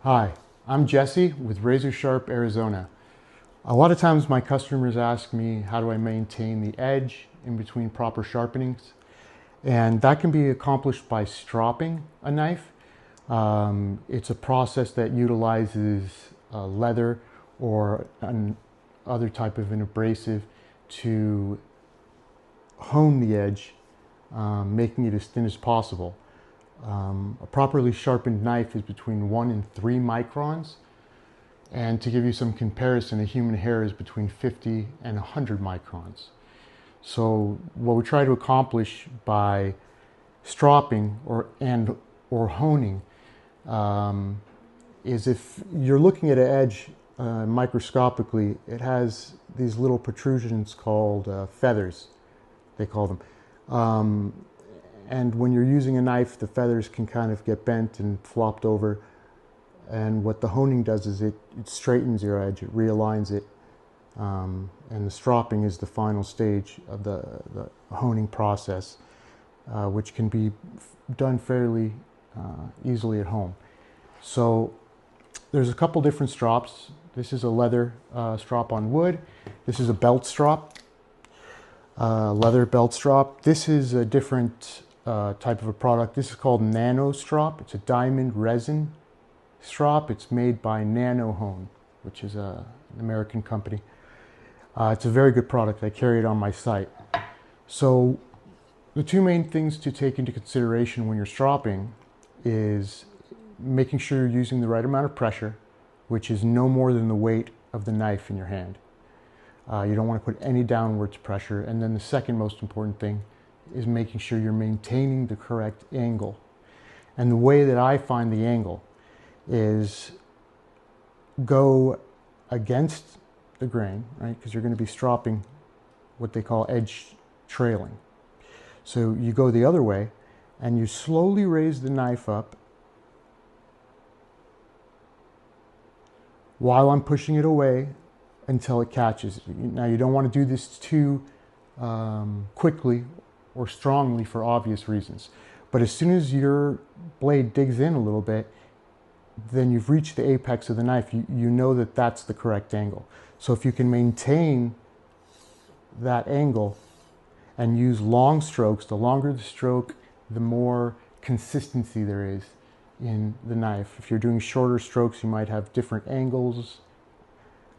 Hi, I'm Jesse with Razor Sharp, Arizona. A lot of times my customers ask me how do I maintain the edge in between proper sharpenings, and that can be accomplished by stropping a knife. It's a process that utilizes leather or other type of an abrasive to hone the edge, making it as thin as possible. A properly sharpened knife is between 1 and 3 microns. And to give you some comparison, a human hair is between 50 and 100 microns. So what we try to accomplish by stropping or honing is if you're looking at an edge microscopically, it has these little protrusions called feathers, they call them. And when you're using a knife, the feathers can kind of get bent and flopped over. And what the honing does is it straightens your edge, it realigns it. And the stropping is the final stage of the honing process, which can be done fairly easily at home. So there's a couple different strops. This is a leather strop on wood. This is a belt strop, leather belt strop. This is a different type of a product. This is called nano strop. It's a diamond resin strop. It's made by Nanohone, which is an American company. It's a very good product. I carry it on my site. So the two main things to take into consideration when you're stropping is making sure you're using the right amount of pressure, which is no more than the weight of the knife in your hand. You don't want to put any downwards pressure. And then the second most important thing is making sure you're maintaining the correct angle. And the way that I find the angle is go against the grain, right? Because you're going to be stropping what they call edge trailing. So you go the other way and you slowly raise the knife up while I'm pushing it away until it catches. Now you don't want to do this too quickly or strongly for obvious reasons. But as soon as your blade digs in a little bit, then you've reached the apex of the knife. You know that that's the correct angle. So if you can maintain that angle and use long strokes, the longer the stroke, the more consistency there is in the knife. If you're doing shorter strokes, you might have different angles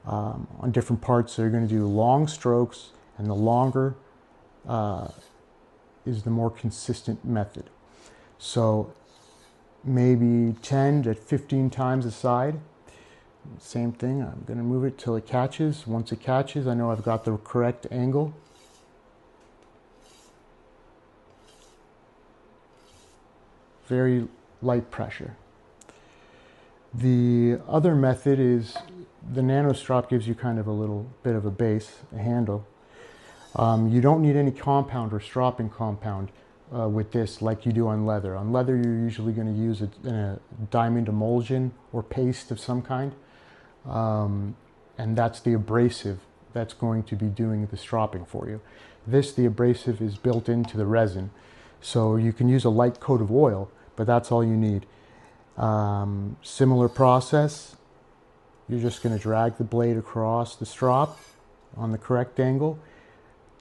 on different parts. So you're going to do long strokes, and the longer is the more consistent method. So maybe 10 to 15 times a side. Same thing, I'm going to move it till it catches. Once it catches, I know I've got the correct angle. Very light pressure. The other method is the nano strop gives you kind of a little bit of a base, a handle. You don't need any compound or stropping compound with this like you do on leather. On leather, you're usually going to use a diamond emulsion or paste of some kind. And that's the abrasive that's going to be doing the stropping for you. The abrasive is built into the resin. So you can use a light coat of oil, but that's all you need. Similar process. You're just going to drag the blade across the strop on the correct angle.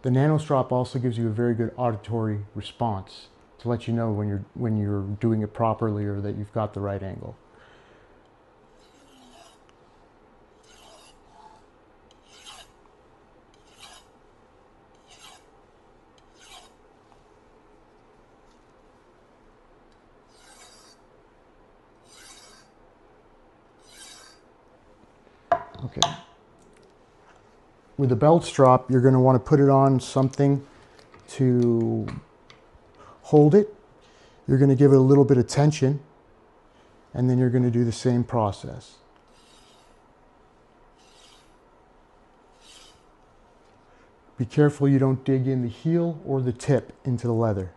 The nano strop also gives you a very good auditory response to let you know when you're doing it properly or that you've got the right angle. Okay. With the belt strop, you're going to want to put it on something to hold it. You're going to give it a little bit of tension, and then you're going to do the same process. Be careful you don't dig in the heel or the tip into the leather.